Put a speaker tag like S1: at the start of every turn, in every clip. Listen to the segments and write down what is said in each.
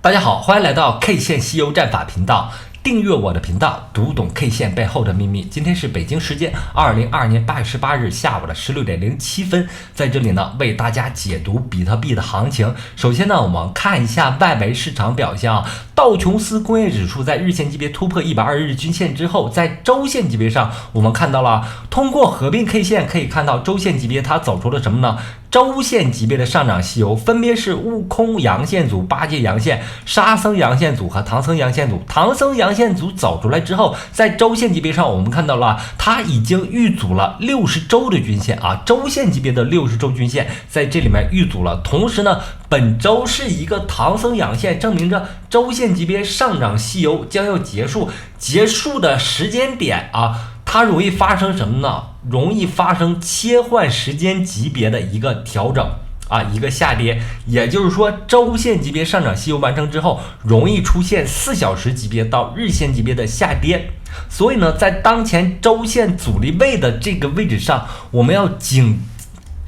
S1: 大家好，欢迎来到 K 线西游战法频道，订阅我的频道，读懂 K 线背后的秘密。今天是北京时间2022年8月18日下午的16点07分，在这里呢为大家解读比特币的行情。首先呢，我们看一下外围市场表现啊。道琼斯工业指数在日线级别突破120日均线之后，在周线级别上，我们看到了通过合并 K 线可以看到周线级别它走出了什么呢？周线级别的上涨西游分别是悟空阳线组、八戒阳线、沙僧阳线组和唐僧阳线组。唐僧阳线组走出来之后，在周线级别上我们看到了它已经遇阻了60周的均线啊，周线级别的60周均线在这里面遇阻了。同时呢，本周是一个唐僧阳线，证明着周线级别上涨西游将要结束，结束的时间点啊，它容易发生什么呢？容易发生切换时间级别的一个调整啊，一个下跌。也就是说，周线级别上涨西游完成之后，容易出现4小时级别到日线级别的下跌。所以呢，在当前周线阻力位的这个位置上，我们要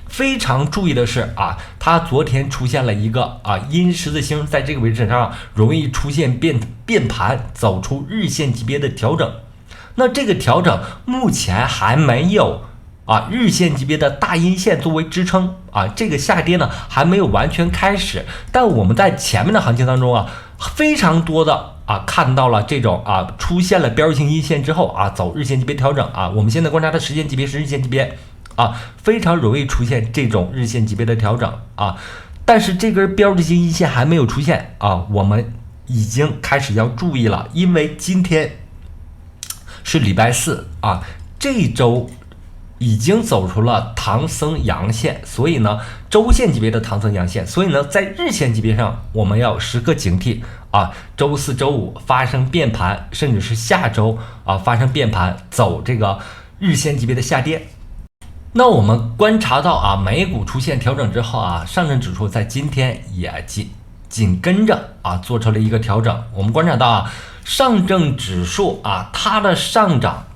S1: 非常注意的是啊，它昨天出现了一个阴十字星，在这个位置上容易出现变盘，走出日线级别的调整。那这个调整目前还没有日线级别的大阴线作为支撑啊，这个下跌呢还没有完全开始。但我们在前面的行情当中非常多的看到了这种出现了标性阴线之后走日线级别调整我们现在观察的时间级别是日线级别非常容易出现这种日线级别的调整但是这根标志性阴线还没有出现我们已经开始要注意了，因为今天是礼拜四这一周已经走出了唐僧阳线，所以呢周线级别的唐僧阳线，所以呢在日线级别上我们要时刻警惕周四周五发生变盘，甚至是下周发生变盘，走这个日线级别的下跌。那我们观察到美股出现调整之后上证指数在今天也紧跟着做出了一个调整。我们观察到上证指数它的上涨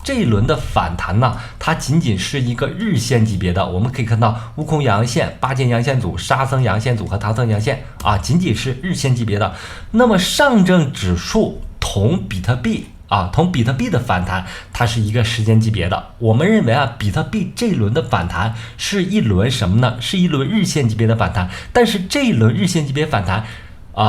S1: 这一轮的反弹呢，它仅仅是一个日线级别的。我们可以看到悟空阳线、八戒阳线组、沙僧阳线组和唐僧阳线仅仅是日线级别的。那么上证指数同比特币的反弹，它是一个时间级别的。我们认为比特币这一轮的反弹是一轮什么呢？是一轮日线级别的反弹。但是这一轮日线级别反弹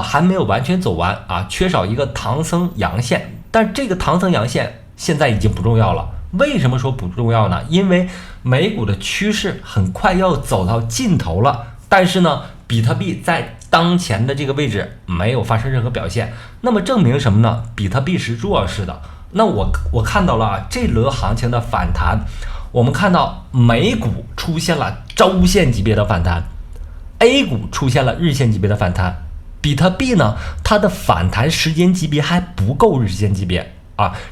S1: 还没有完全走完缺少一个唐僧阳线。但这个唐僧阳线现在已经不重要了。为什么说不重要呢？因为美股的趋势很快要走到尽头了，但是呢，比特币在当前的这个位置没有发生任何表现，那么证明什么呢？比特币是弱势的。那我看到了这轮行情的反弹，我们看到美股出现了周线级别的反弹， A 股出现了日线级别的反弹，比特币呢，它的反弹时间级别还不够日线级别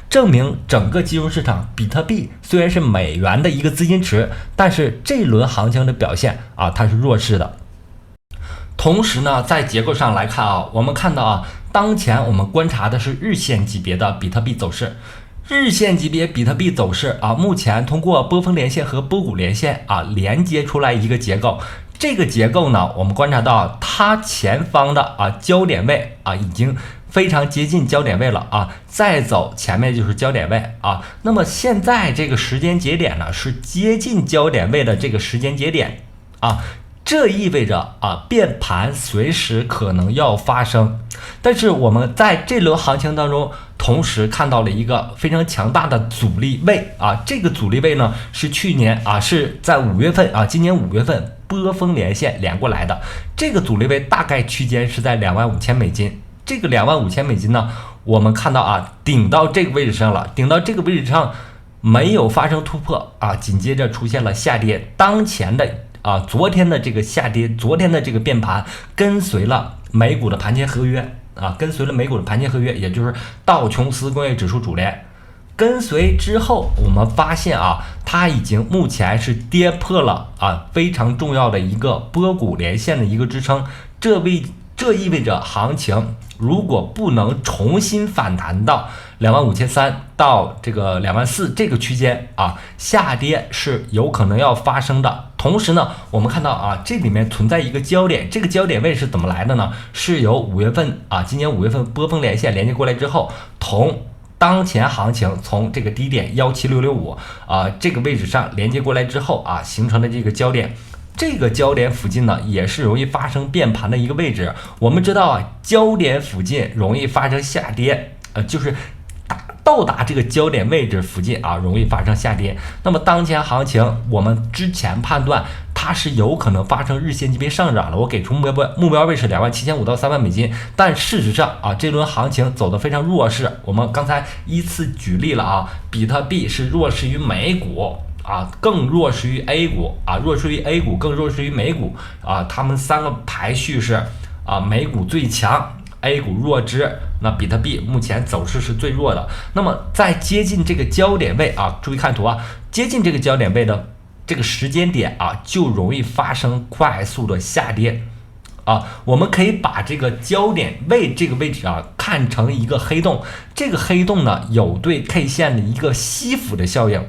S1: 证明整个金融市场，比特币虽然是美元的一个资金池，但是这轮行情的表现它是弱势的。同时呢，在结构上来看我们看到当前我们观察的是日线级别的比特币走势。日线级别比特币走势目前通过波峰连线和波谷连线连接出来一个结构。这个结构呢，我们观察到它前方的焦点位已经非常接近焦点位了再走前面就是焦点位那么现在这个时间节点呢，是接近焦点位的这个时间节点这意味着变盘随时可能要发生。但是我们在这轮行情当中同时看到了一个非常强大的阻力位这个阻力位呢，是去年是在5月份今年5月份波峰连线连过来的。这个阻力位大概区间是在$25,000美金。这个$25,000美金呢，我们看到顶到这个位置上了，顶到这个位置上没有发生突破紧接着出现了下跌。当前的昨天的这个下跌，昨天的这个变盘跟随了美股的盘前合约也就是道琼斯工业指数主链。跟随之后我们发现它已经目前是跌破了非常重要的一个波谷连线的一个支撑。这意味着行情如果不能重新反弹到25300到这个24000这个区间啊，下跌是有可能要发生的。同时呢，我们看到啊，这里面存在一个焦点，这个焦点位是怎么来的呢？是由5月份啊，今年5月份波峰连线连接过来之后，同当前行情从这个低点17665啊这个位置上连接过来之后啊，形成的这个焦点。这个焦点附近呢，也是容易发生变盘的一个位置。我们知道啊，焦点附近容易发生下跌，就是到达这个焦点位置附近啊，容易发生下跌。那么当前行情，我们之前判断它是有可能发生日线级别上涨的，我给出目标位是27500到3万美金。但事实上啊，这轮行情走得非常弱势。我们刚才依次举例了啊，比特币是弱势于美股。更弱势于 A 股弱势于 A 股，更弱势于美股它们三个排序是美股最强，A 股弱之，那比特币目前走势是最弱的。那么在接近这个焦点位注意看图接近这个焦点位的这个时间点就容易发生快速的下跌我们可以把这个焦点位这个位置看成一个黑洞，这个黑洞呢有对 K 线的一个吸附的效应。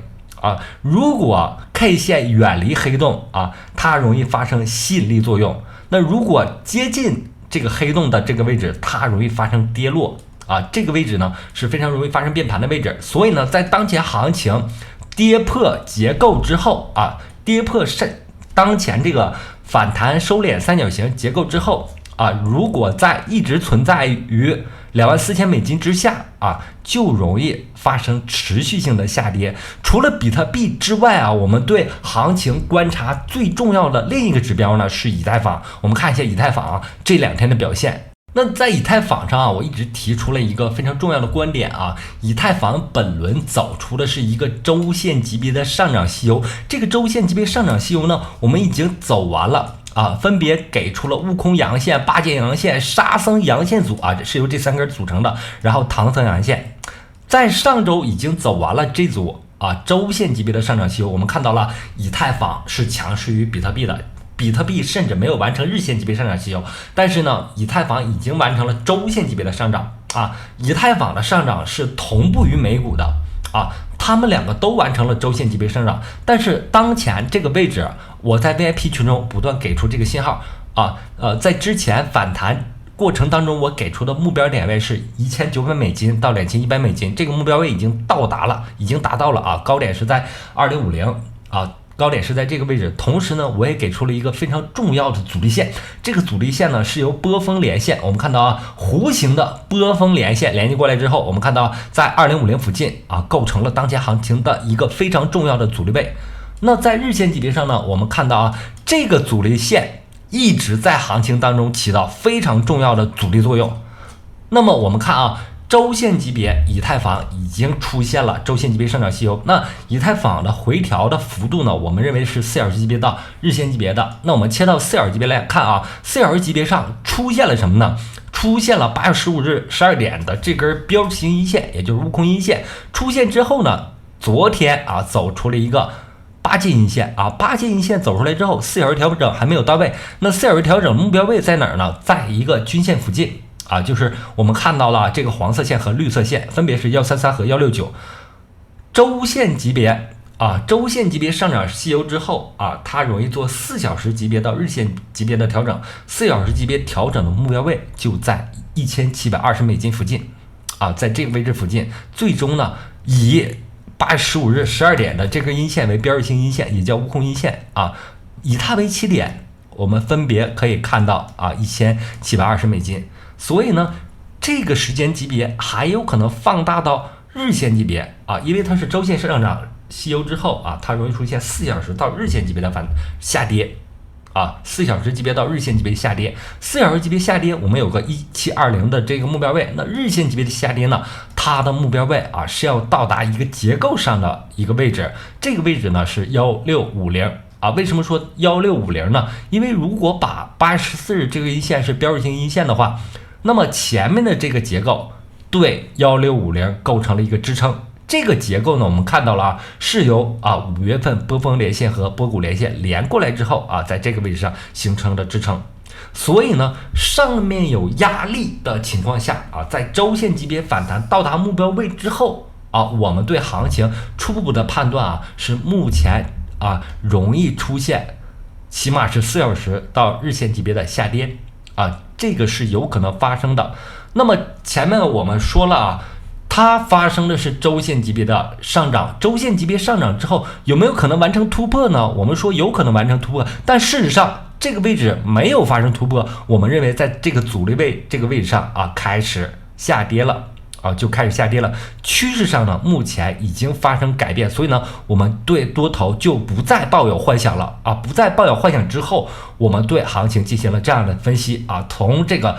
S1: 如果 K 线远离黑洞它容易发生吸引力作用。那如果接近这个黑洞的这个位置，它容易发生跌落这个位置呢是非常容易发生变盘的位置。所以呢，在当前行情跌破结构之后跌破当前这个反弹收敛三角形结构之后如果在一直存在于24000美金之下就容易发生持续性的下跌。除了比特币之外我们对行情观察最重要的另一个指标呢是以太坊。我们看一下以太坊这2天的表现。那在以太坊上我一直提出了一个非常重要的观点以太坊本轮走出的是一个周线级别的上涨西游。这个周线级别上涨西游呢，我们已经走完了分别给出了悟空阳线、八剑阳线、沙僧阳线组是由这3根组成的，然后唐僧阳线。在上周已经走完了这组周线级别的上涨西游。我们看到了以太坊是强势于比特币的，比特币甚至没有完成日线级别上涨西游，但是呢，以太坊已经完成了周线级别的上涨以太坊的上涨是同步于美股的他们2个都完成了周线级别上涨。但是当前这个位置，我在 VIP 群中不断给出这个信号在之前反弹过程当中，我给出的目标点位是1900美金到2100美金，这个目标位已经达到了高点是在2050高点是在这个位置。同时呢，我也给出了一个非常重要的阻力线，这个阻力线呢是由波峰连线，我们看到弧形的波峰连线连接过来之后，我们看到在2050附近构成了当前行情的一个非常重要的阻力位。那在日线级别上呢，我们看到这个阻力线一直在行情当中起到非常重要的阻力作用。那么我们看周线级别以太坊已经出现了周线级别上涨西游。那以太坊的回调的幅度呢，我们认为是4小时级别到日线级别的。那我们切到4小时级别来看4小时级别上出现了什么呢？出现了8月15日12点的这根标志性阴线，也就是悟空阴线。出现之后呢，昨天走出了一个八剑阴线八剑阴线走出来之后，4小时调整还没有到位。那4小时调整目标位在哪儿呢？在一个均线附近就是我们看到了这个黄色线和绿色线，分别是133和169。周线级别周线级别上涨西游之后它容易做4小时级别到日线级别的调整。4小时级别调整的目标位就在1720美金附近在这个位置附近。最终呢，以8月15日12点的这根阴线为标志性阴线，也叫悟空阴线以它为起点，我们分别可以看到1720美金。所以呢，这个时间级别还有可能放大到日线级别因为它是周线上涨西游之后它容易出现4小时到日线级别的下跌4小时级别到日线级别下跌。4小时级别下跌，我们有个1720的这个目标位。那日线级别的下跌呢，它的目标位是要到达一个结构上的一个位置，这个位置呢是1650为什么说1650呢？因为如果把8月14日这个阴线是标志性阴线的话，那么前面的这个结构对1650构成了一个支撑。这个结构呢，我们看到了是由5月份波峰连线和波谷连线连过来之后在这个位置上形成的支撑。所以呢，上面有压力的情况下啊，在周线级别反弹到达目标位之后啊，我们对行情初步的判断啊，是目前啊容易出现起码是4小时到日线级别的下跌啊，这个是有可能发生的。那么前面我们说了啊，它发生的是周线级别的上涨，周线级别上涨之后有没有可能完成突破呢？我们说有可能完成突破，但事实上这个位置没有发生突破，我们认为在这个阻力位这个位置上啊开始下跌了啊，就开始下跌了。趋势上呢，目前已经发生改变，所以呢，我们对多头就不再抱有幻想了啊！不再抱有幻想之后，我们对行情进行了这样的分析啊，从这个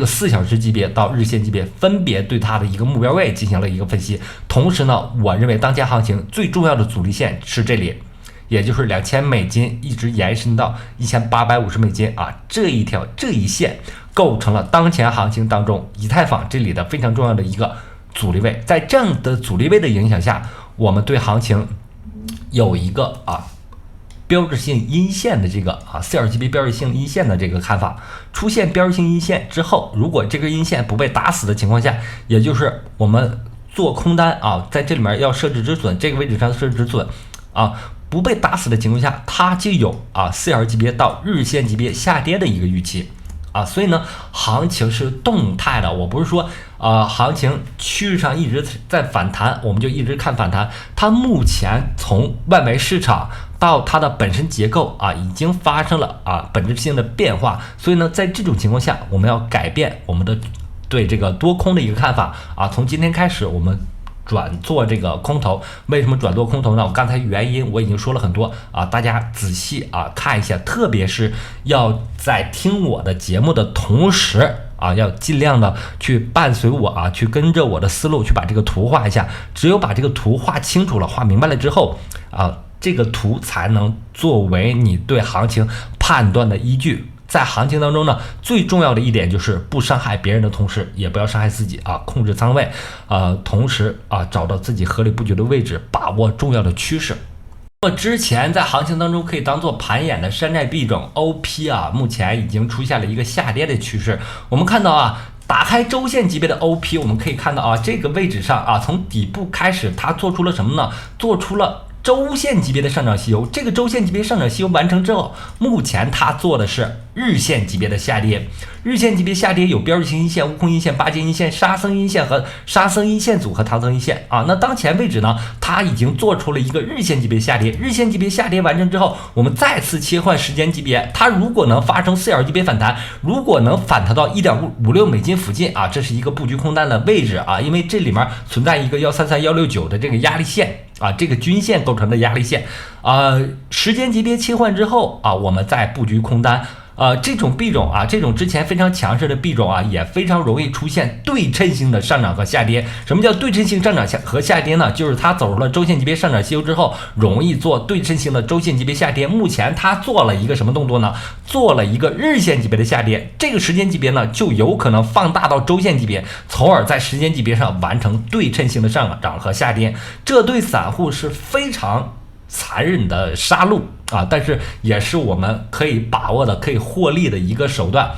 S1: 4小时级别到日线级别，分别对它的一个目标位进行了一个分析。同时呢，我认为当前行情最重要的阻力线是这里，也就是$2000一直延伸到$1850啊，这一线构成了当前行情当中以太坊这里的非常重要的一个阻力位。在这样的阻力位的影响下，我们对行情有一个标志性阴线的这个4小时级别标志性阴线的这个看法。出现标志性阴线之后，如果这根阴线不被打死的情况下，也就是我们做空单啊，在这里面要设置止损，这个位置上设置止损啊，不被打死的情况下，它就有4小时级别到日线级别下跌的一个预期啊，所以呢，行情是动态的。我不是说行情趋势上一直在反弹，我们就一直看反弹。它目前从外围市场到它的本身结构已经发生了本质性的变化。所以呢，在这种情况下，我们要改变我们的对这个多空的一个看法从今天开始，我们转做这个空头。为什么转做空头呢？我刚才原因我已经说了很多大家仔细看一下，特别是要在听我的节目的同时要尽量的去伴随我去跟着我的思路去把这个图画一下。只有把这个图画清楚了、画明白了之后这个图才能作为你对行情判断的依据。在行情当中呢，最重要的一点就是不伤害别人的同时，也不要伤害自己控制仓位，同时找到自己合理布局的位置，把握重要的趋势。那么之前在行情当中可以当做盘眼的山寨币种 OP 目前已经出现了一个下跌的趋势。我们看到打开周线级别的 OP， 我们可以看到这个位置上从底部开始，它做出了什么呢？做出了周线级别的上涨吸筹。这个周线级别上涨吸筹完成之后，目前它做的是日线级别的下跌。日线级别下跌有标志性阴线、悟空阴线、八节阴线、沙僧阴线和沙僧阴线组和唐僧阴线那当前位置呢，它已经做出了一个日线级别下跌。日线级别下跌完成之后，我们再次切换时间级别，它如果能发生4小时级别反弹，如果能反弹到$1.56附近这是一个布局空单的位置因为这里面存在一个133、169的这个压力线这个均线构成的压力线时间级别切换之后我们再布局空单。这种币种这种之前非常强势的币种也非常容易出现对称性的上涨和下跌。什么叫对称性上涨和下跌呢？就是它走入了周线级别上涨吸筹之后，容易做对称性的周线级别下跌。目前它做了一个什么动作呢？做了一个日线级别的下跌，这个时间级别呢就有可能放大到周线级别，从而在时间级别上完成对称性的上涨和下跌。这对散户是非常残忍的杀戮但是也是我们可以把握的、可以获利的一个手段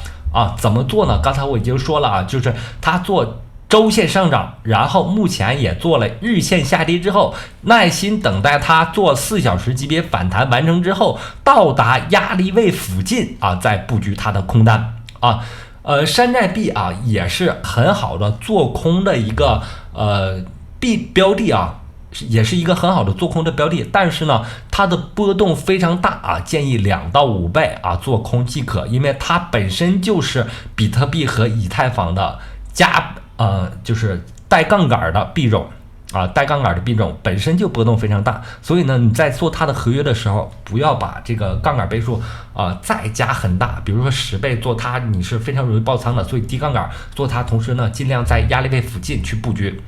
S1: 怎么做呢？刚才我已经说了就是它做周线上涨，然后目前也做了日线下跌之后，耐心等待它做4小时级别反弹完成之后，到达压力位附近再布局它的空单山寨币也是很好的做空的一个标的也是一个很好的做空的标的，但是呢，它的波动非常大建议2到5倍做空即可，因为它本身就是比特币和以太坊的就是带杠杆的币种带杠杆的币种本身就波动非常大，所以呢，你在做它的合约的时候，不要把这个杠杆倍数再加很大，比如说10倍做它，你是非常容易爆仓的，所以低杠杆做它，同时呢，尽量在压力位附近去布局。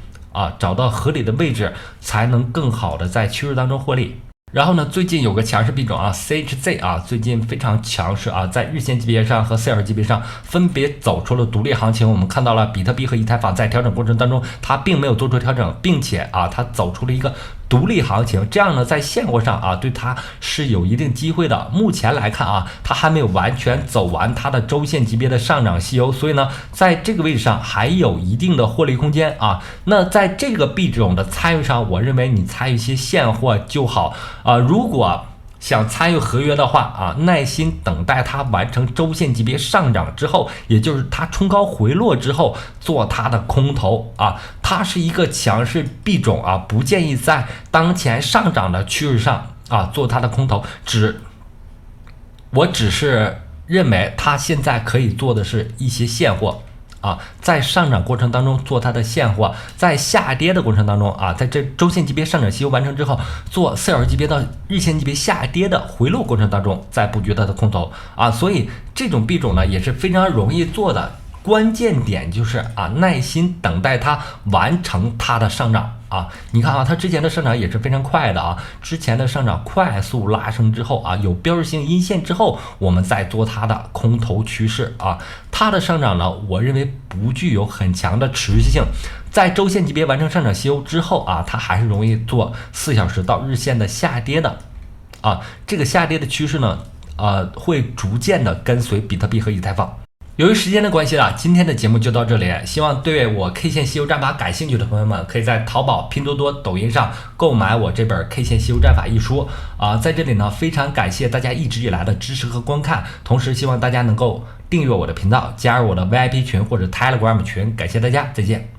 S1: 找到合理的位置，才能更好的在趋势当中获利。然后呢，最近有个强势币种CHZ 最近非常强势在日线级别上和4小时级别上分别走出了独立行情。我们看到了比特币和以太坊在调整过程当中，它并没有做出调整，并且它走出了一个独立行情，这样呢在现货上啊对它是有一定机会的。目前来看啊，它还没有完全走完它的周线级别的上涨西游，所以呢在这个位置上还有一定的获利空间啊。那在这个币种的参与上，我认为你参与一些现货就好啊。如果想参与合约的话啊，耐心等待它完成周线级别上涨之后，也就是它冲高回落之后做它的空头啊。它是一个强势币种啊，不建议在当前上涨的趋势上啊做它的空头。我只是认为它现在可以做的是一些现货。啊，在上涨过程当中做它的现货，在下跌的过程当中啊，在这周线级别上涨西游完成之后，做4小时级别到日线级别下跌的回落过程当中，再布局它的空头啊，所以这种币种呢也是非常容易做的。关键点就是啊，耐心等待它完成它的上涨啊。你看啊，它之前的上涨也是非常快的啊，之前的上涨快速拉升之后啊，有标志性阴线之后，我们再做它的空头趋势啊。它的上涨呢，我认为不具有很强的持续性，在周线级别完成上涨西游之后啊，它还是容易做4小时到日线的下跌的啊。这个下跌的趋势呢，会逐渐的跟随比特币和以太坊。由于时间的关系啊，今天的节目就到这里。希望对我 K 线西游战法感兴趣的朋友们，可以在淘宝、拼多多、抖音上购买我这本 K 线西游战法一书啊。在这里呢，非常感谢大家一直以来的支持和观看，同时希望大家能够订阅我的频道，加入我的 VIP 群或者 Telegram 群。感谢大家，再见。